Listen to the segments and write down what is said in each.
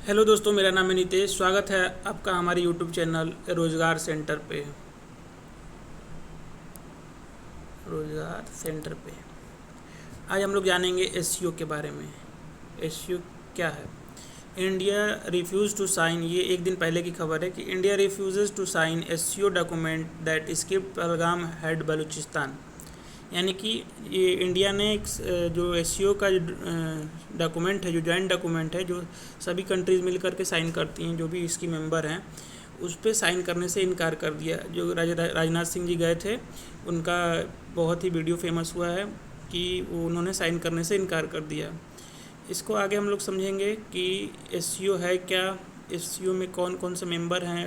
Hello दोस्तों, मेरा नाम है नितेश। स्वागत है आपका हमारे यूट्यूब चैनल रोज़गार सेंटर पे। रोज़गार सेंटर पे आज हम लोग जानेंगे एसईओ के बारे में। एसईओ क्या है? इंडिया रिफ्यूज़ टू साइन, ये एक दिन पहले की खबर है कि India refuse to sign SCO document that script Pahalgam had Balochistan. यानी कि ये इंडिया ने एक जो एसईओ का डॉक्यूमेंट है, जो जॉइंट डॉक्यूमेंट है, जो सभी कंट्रीज़ मिल करके साइन करती हैं, जो भी इसकी मेंबर हैं, उस पर साइन करने से इनकार कर दिया। जो राजनाथ सिंह जी गए थे, उनका बहुत ही वीडियो फेमस हुआ है कि उन्होंने साइन करने से इनकार कर दिया। इसको आगे हम लोग समझेंगे कि एसईओ है क्या, एसईओ में कौन कौन से मेंबर हैं,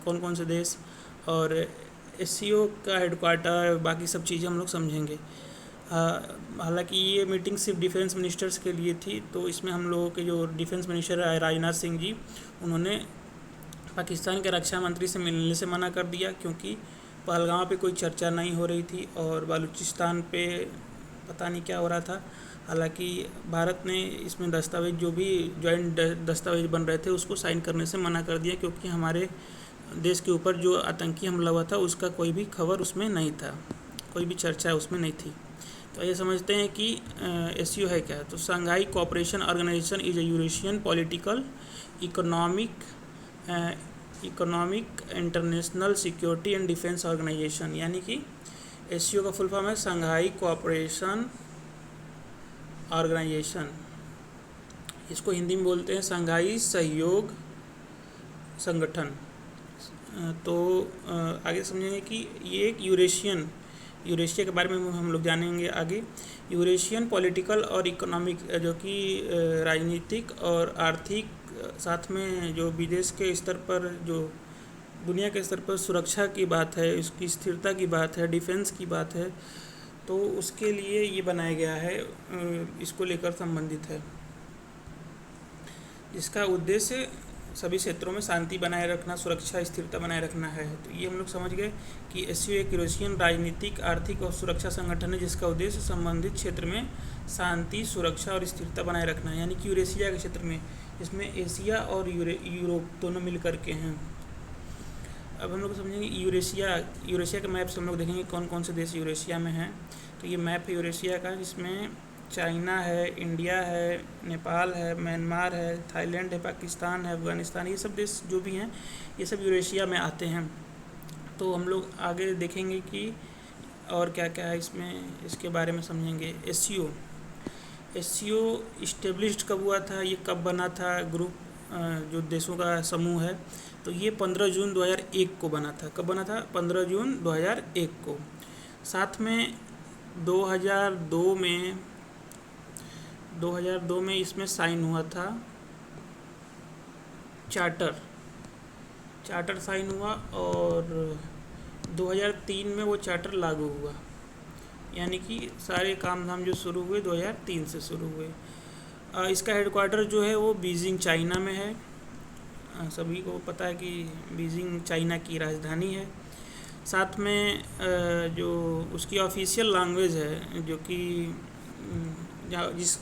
कौन कौन से देश, और एसईओ का हेडक्वार्टर, बाकी सब चीज़ें हम लोग समझेंगे। हालांकि ये मीटिंग सिर्फ डिफेंस मिनिस्टर्स के लिए थी, तो इसमें हम लोगों के जो डिफेंस मिनिस्टर है राजनाथ सिंह जी, उन्होंने पाकिस्तान के रक्षा मंत्री से मिलने से मना कर दिया, क्योंकि पहलगाम पे कोई चर्चा नहीं हो रही थी और बलूचिस्तान पे पता नहीं क्या हो रहा था। हालांकि भारत ने इसमें दस्तावेज, जो भी जॉइंट दस्तावेज बन रहे थे, उसको साइन करने से मना कर दिया, क्योंकि हमारे देश के ऊपर जो आतंकी हमला हुआ था उसका कोई भी खबर उसमें नहीं था, कोई भी चर्चा उसमें नहीं थी। तो ये समझते हैं कि एसईओ है क्या। तो Shanghai cooperation organisation is a Eurasian political economic international security and defence organisation. यानी कि एसईओ का फुल फॉर्म है शंघाई कोऑपरेशन ऑर्गेनाइजेशन। इसको हिंदी में बोलते हैं शंघाई सहयोग संगठन। तो आगे समझेंगे कि ये एक यूरेशिया के बारे में हम लोग जानेंगे आगे। यूरेशियन पॉलिटिकल और इकोनॉमिक, जो कि राजनीतिक और आर्थिक, साथ में जो विदेश के स्तर पर, जो दुनिया के स्तर पर सुरक्षा की बात है, इसकी स्थिरता की बात है, डिफेंस की बात है, तो उसके लिए ये बनाया गया है, इसको लेकर संबंधित है, जिसका उद्देश्य सभी क्षेत्रों में शांति बनाए रखना, सुरक्षा स्थिरता बनाए रखना है। तो ये हम लोग समझ गए कि एसईओ एक यूरेशियन राजनीतिक, आर्थिक और सुरक्षा संगठन है, जिसका उद्देश्य संबंधित क्षेत्र में शांति, सुरक्षा और स्थिरता बनाए रखना है। यानी कि यूरेशिया के क्षेत्र में, इसमें एशिया और यूरोप दोनों मिल करके हैं। अब हम लोग समझेंगे यूरेशिया के मैप से हम लोग देखेंगे कौन कौन से देश यूरेशिया में हैं। तो ये मैप है यूरेशिया का, जिसमें चाइना है, इंडिया है, नेपाल है, म्यांमार है, थाईलैंड है, पाकिस्तान है, अफगानिस्तान, ये सब देश जो भी हैं, ये सब यूरेशिया में आते हैं। तो हम लोग आगे देखेंगे कि और क्या क्या है इसमें, इसके बारे में समझेंगे। एससीओ इस्टेब्लिश्ड कब हुआ था, ये कब बना था, ग्रुप जो देशों का समूह है, तो ये 15 जून 2001 को बना था। कब बना था? 15 जून 2001 को। साथ में 2002 में इसमें साइन हुआ था चार्टर साइन हुआ, और 2003 में वो चार्टर लागू हुआ। यानी कि सारे काम धाम जो शुरू हुए 2003 से शुरू हुए। इसका हेडक्वार्टर जो है वो बीजिंग, चाइना में है। सभी को पता है कि बीजिंग चाइना की राजधानी है। साथ में जो उसकी ऑफिशियल लैंग्वेज है, जो कि जिस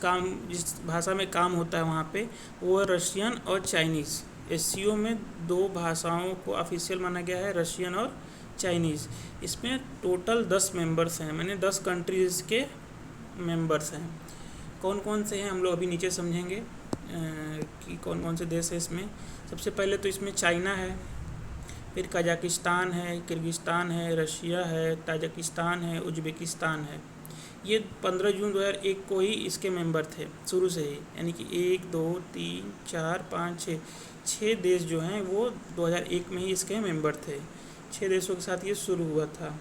भाषा में काम होता है वहाँ पे, वो है रशियन और चाइनीज़। एससीओ में 2 भाषाओं को ऑफिशियल माना गया है, रशियन और चाइनीज़। इसमें टोटल 10 मेंबर्स हैं, मैंने 10 कंट्रीज़ के मेंबर्स हैं। कौन कौन से हैं हम लोग अभी नीचे समझेंगे कि कौन कौन से देश हैं इसमें। सबसे पहले तो इसमें चाइना है, फिर कजाकिस्तान है, किर्गिस्तान है, रशिया है, ताजिकिस्तान है, उज्बेकिस्तान है। ये 15 जून 2001 को ही इसके मेंबर थे शुरू से ही। यानी कि 1 2 3 4 5 6 देश जो हैं वो 2001 में ही इसके मेंबर थे। 6 देशों के साथ ये शुरू हुआ था।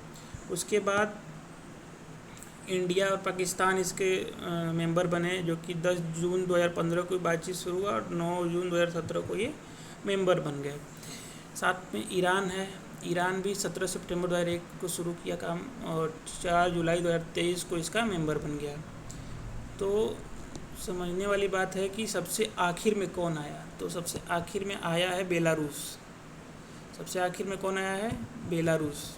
उसके बाद इंडिया और पाकिस्तान इसके मेंबर बने, जो कि 10 जून 2015 को बातचीत शुरू हुआ, और 9 जून 2017 को ये मेंबर बन गए। साथ में ईरान है, ईरान भी 17 सितंबर 2001 को शुरू किया काम, और 4 जुलाई 2023 को इसका मेंबर बन गया। तो समझने वाली बात है कि सबसे आखिर में कौन आया, तो सबसे आखिर में आया है बेलारूस। सबसे आखिर में कौन आया है? बेलारूस।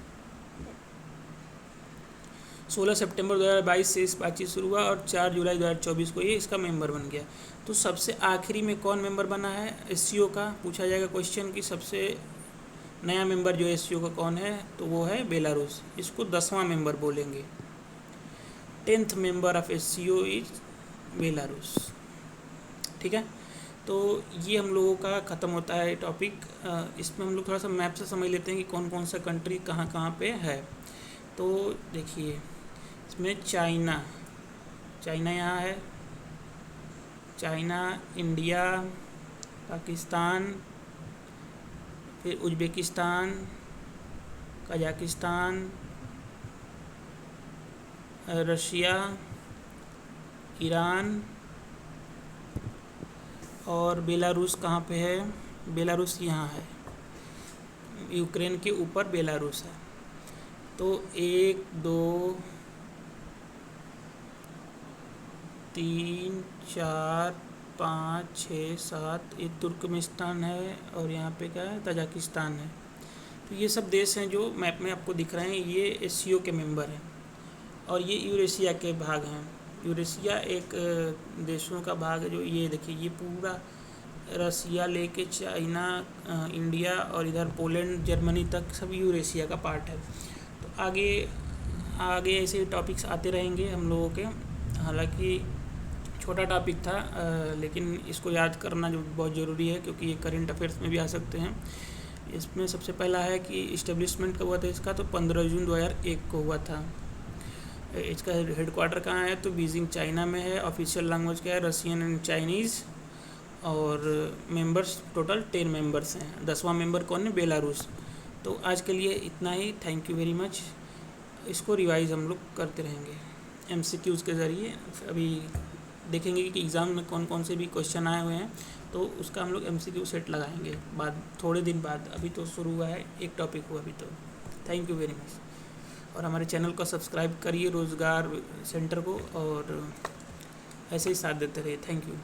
16 सितंबर 2022 से इस बातचीत शुरू हुआ, और 4 जुलाई 2024 को ये इसका मेंबर बन गया। तो सबसे आखिरी में कौन मेंबर बना है एससीओ का, पूछा जाएगा क्वेश्चन कि सबसे नया मेंबर जो एससीओ का कौन है, तो वो है बेलारूस। इसको 10वां मेंबर बोलेंगे। 10th member of SCO is Belarus. ठीक है, तो ये हम लोगों का ख़त्म होता है टॉपिक। इसमें हम लोग थोड़ा सा मैप से समझ लेते हैं कि कौन कौन सा कंट्री कहाँ कहाँ पे है। तो देखिए इसमें चाइना यहाँ है, चाइना, इंडिया, पाकिस्तान, फिर उज़्बेकिस्तान, कजाकिस्तान, रशिया, ईरान और बेलारूस कहाँ पे है, बेलारूस यहाँ है, यूक्रेन के ऊपर बेलारूस है। तो 1 2 3 4 5 6 7 ये तुर्कमेनिस्तान है और यहाँ पे क्या है, तजाकिस्तान है। तो ये सब देश हैं जो मैप में आपको दिख रहे हैं, ये एससीओ के मेंबर हैं। और ये यूरेशिया के भाग हैं। यूरेशिया एक देशों का भाग है, जो ये देखिए ये पूरा रसिया लेके चाइना, इंडिया और इधर पोलैंड, जर्मनी तक सब यूरेशिया का पार्ट है। तो आगे आगे ऐसे टॉपिक्स आते रहेंगे हम लोगों के। हालांकि छोटा टॉपिक था, लेकिन इसको याद करना जो बहुत ज़रूरी है, क्योंकि ये करंट अफेयर्स में भी आ सकते हैं। इसमें सबसे पहला है कि इस्टेब्लिशमेंट कब हुआ था इसका, तो 15 जून 2001 को हुआ था। इसका हेडक्वार्टर कहाँ है, तो बीजिंग चाइना में है। ऑफिशियल लैंग्वेज क्या है, रशियन एंड चाइनीज़। और मेंबर्स टोटल 10 मेंबर्स हैं। 10वां मेंबर कौन है, बेलारूस। तो आज के लिए इतना ही, थैंक यू वेरी मच। इसको रिवाइज हम लोग करते रहेंगे एमसीक्यूज़ के ज़रिए। अभी देखेंगे कि एग्ज़ाम में कौन कौन से भी क्वेश्चन आए हुए हैं, तो उसका हम लोग एमसीक्यू सेट लगाएंगे बाद, थोड़े दिन बाद। अभी तो शुरू हुआ है, एक टॉपिक हुआ अभी तो। Thank you very much. और हमारे चैनल को सब्सक्राइब करिए रोज़गार सेंटर को, और ऐसे ही साथ देते रहिए। Thank you.